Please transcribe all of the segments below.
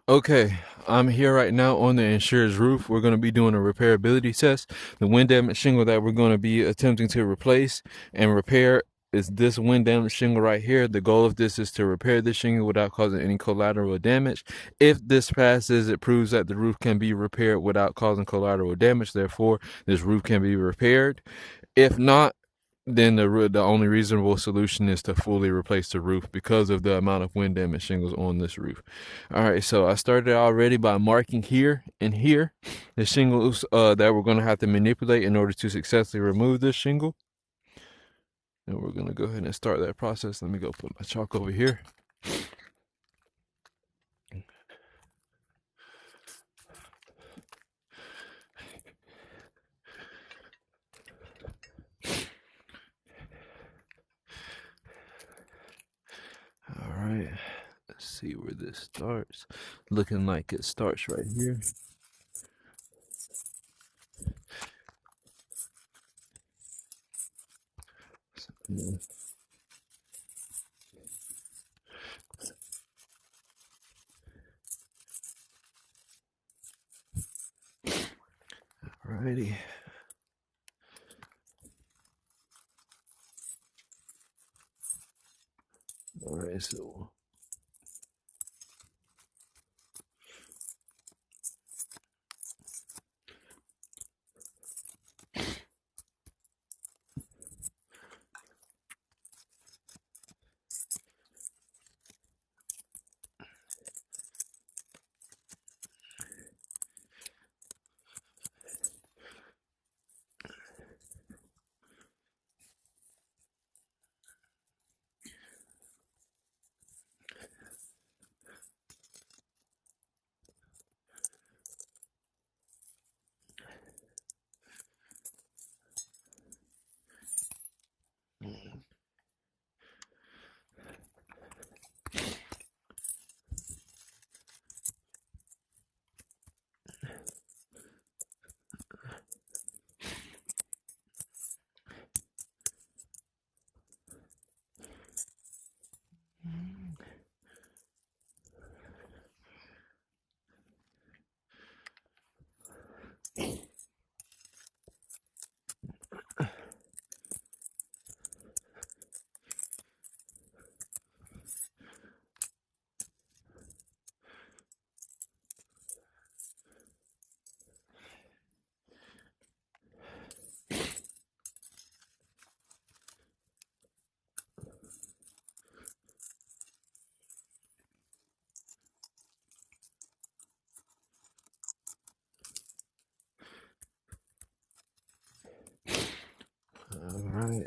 Okay, I'm here right now on the insurer's roof. We're going to be doing a repairability test. The wind damage shingle that we're going to be attempting to replace and repair is this wind damage shingle right here. The goal of this is to repair this shingle without causing any collateral damage. If this passes, it proves that the roof can be repaired without causing collateral damage. Therefore, this roof can be repaired. If not, then the only reasonable solution is to fully replace the roof because of the amount of wind damage shingles on this roof. All right, so I started already by marking here and here the shingles that we're going to have to manipulate in order to successfully remove this shingle. And we're going to go ahead and start that process. Let me go put my chalk over here. All right, let's see where this starts. Looking like it starts right here. Alrighty. All right, so all right.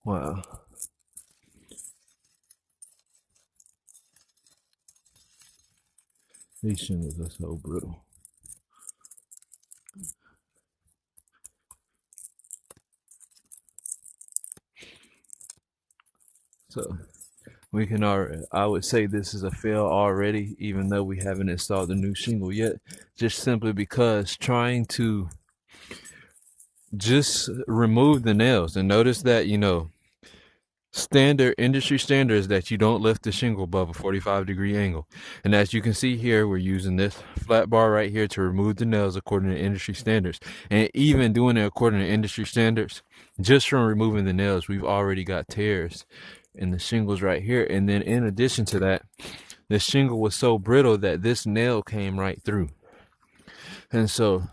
Wow. These shingles are so brittle. So we can already, I would say this is a fail already, even though we haven't installed the new shingle yet, just simply because trying to just remove the nails and notice that, standard industry standard is that you don't lift the shingle above a 45-degree angle. And as you can see here, we're using this flat bar right here to remove the nails according to industry standards. And even doing it according to industry standards, just from removing the nails, we've already got tears in the shingles right here. And then in addition to that, the shingle was so brittle that this nail came right through. And so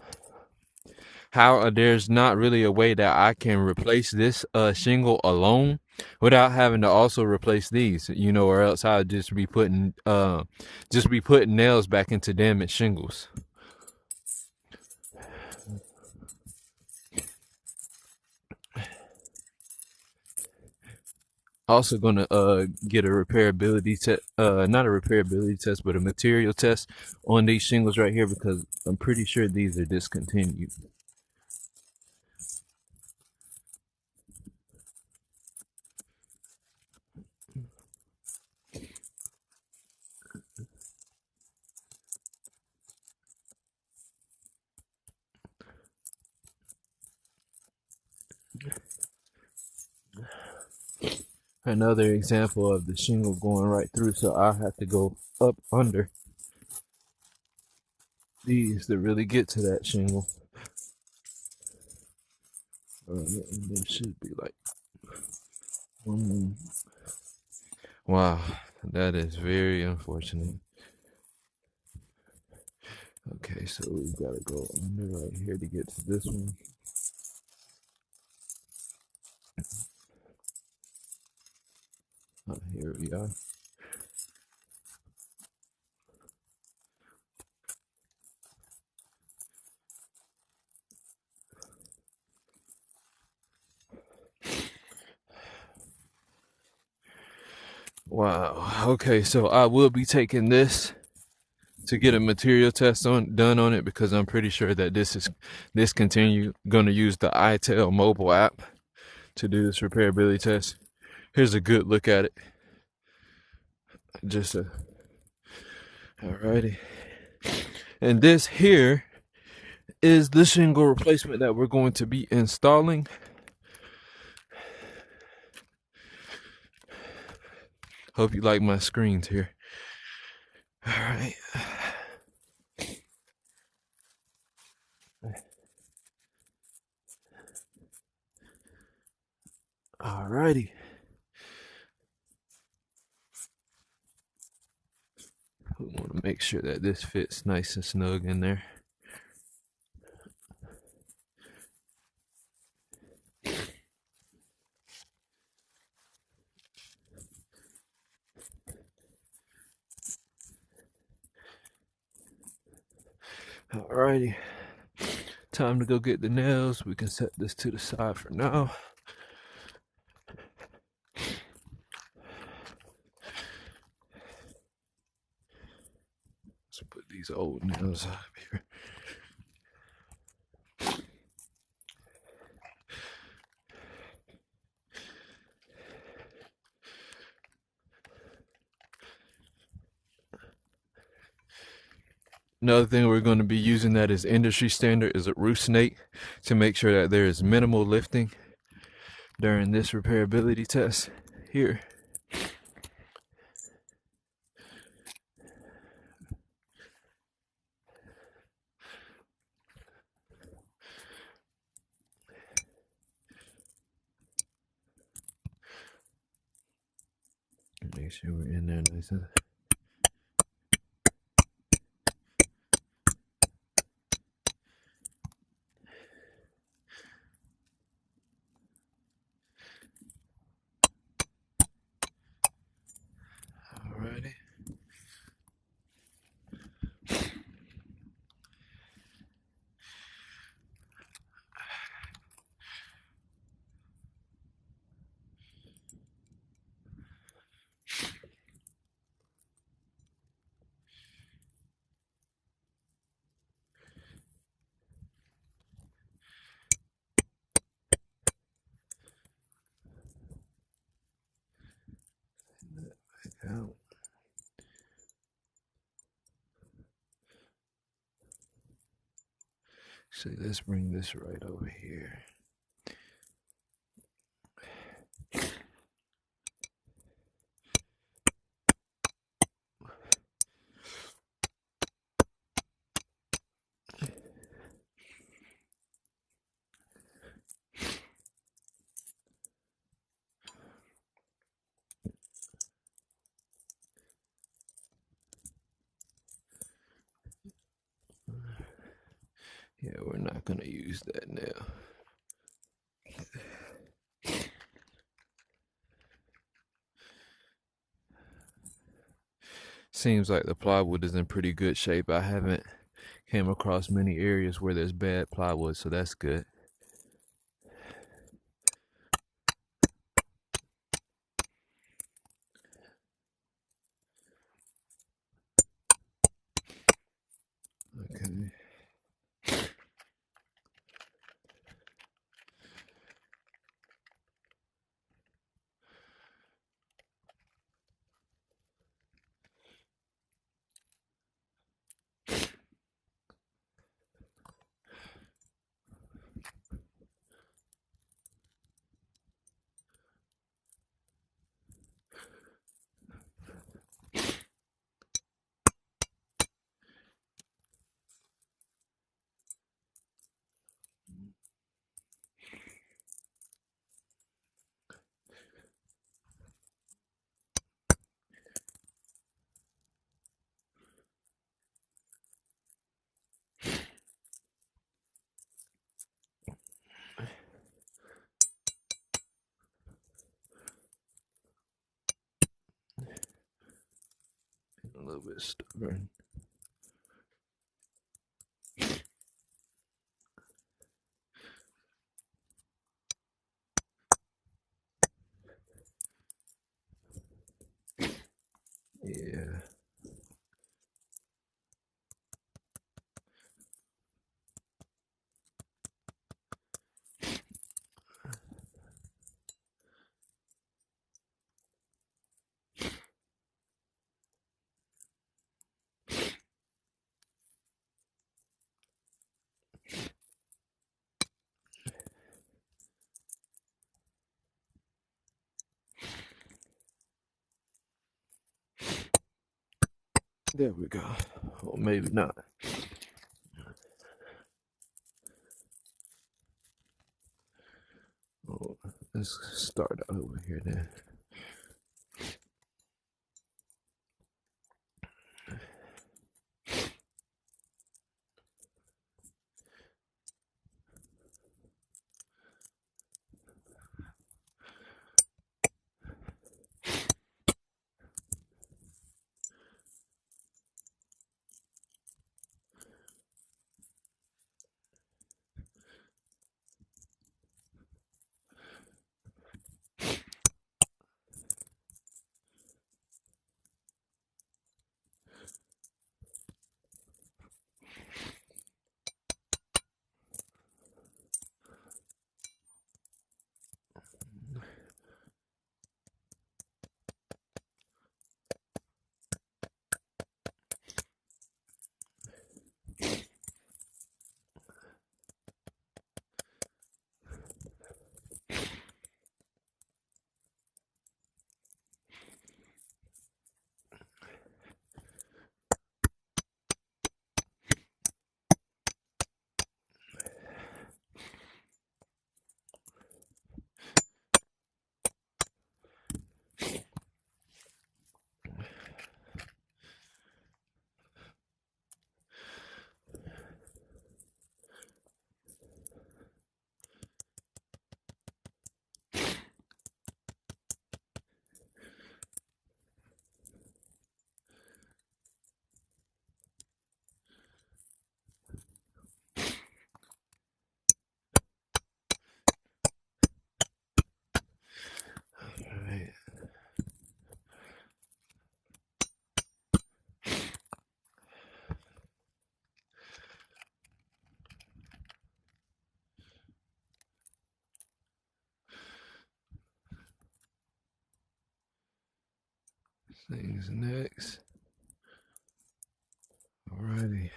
how there's not really a way that I can replace this shingle alone without having to also replace these, or else I'd just be putting nails back into damaged shingles. Also gonna get a repairability test, not a repairability test, but a material test on these shingles right here, because I'm pretty sure these are discontinued. Another example of the shingle going right through, so I have to go up under these to really get to that shingle. And it should be like, wow, that is very unfortunate. Okay, so we've got to go under right here to get to this one. Here we are. Wow. Okay, so I will be taking this to get a material test done on it, because I'm pretty sure that this going to use the iTel mobile app to do this repairability test. Here's a good look at it. Alrighty. And this here is the shingle replacement that we're going to be installing. Hope you like my screens here. All right. Alrighty. We want to make sure that this fits nice and snug in there. Alrighty. Time to go get the nails. We can set this to the side for now. Let's put these old nails up here. Another thing we're going to be using that is industry standard is a roof snake to make sure that there is minimal lifting during this repairability test here. Make sure we're in there nice and. Alrighty. Out. So let's bring this right over here. Yeah, we're not going to use that now. Seems like the plywood is in pretty good shape. I haven't came across many areas where there's bad plywood, so that's good. Okay. bit stubborn. Yeah. There we go. Or maybe not. Oh, let's start out over here then. Alright. Things next. Alrighty.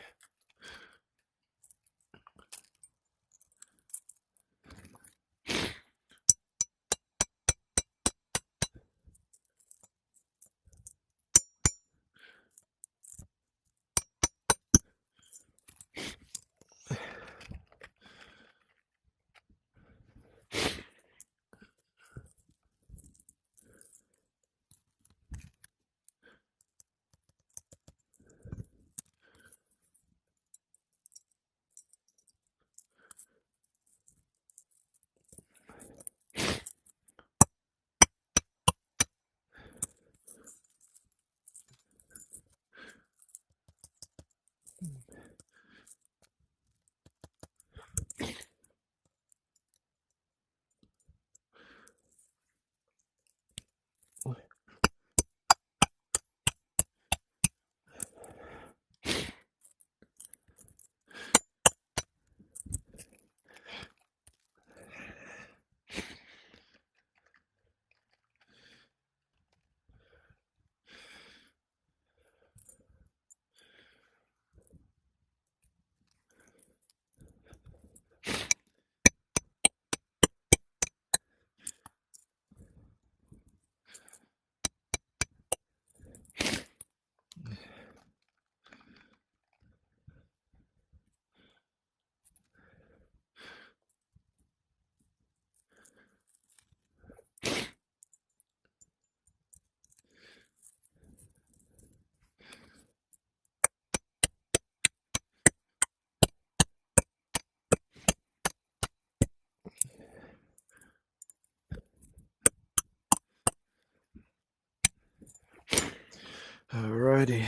Alrighty.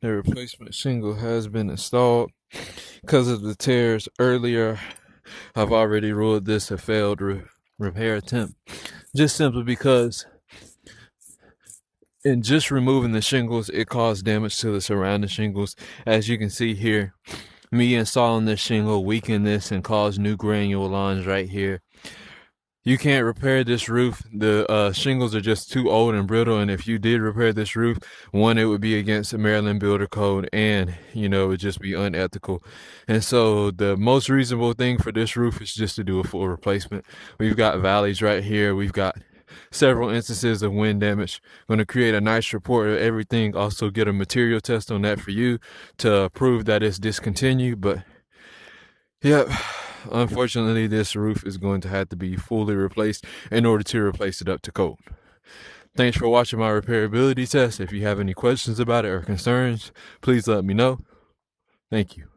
The replacement shingle has been installed. Because of the tears earlier, I've already ruled this a failed repair attempt. Just simply because in just removing the shingles, it caused damage to the surrounding shingles. As you can see here, me installing this shingle weakened this and caused new granule lines right here. You can't repair this roof. The shingles are just too old and brittle, and if you did repair this roof, one, it would be against the Maryland Builder Code, and it would just be unethical. And so the most reasonable thing for this roof is just to do a full replacement. We've got valleys right here. We've got several instances of wind damage. Going to create a nice report of everything. Also get a material test on that for you to prove that it's discontinued. But yep, unfortunately, this roof is going to have to be fully replaced in order to replace it up to code. Thanks for watching my repairability test. If you have any questions about it or concerns, please let me know. Thank you.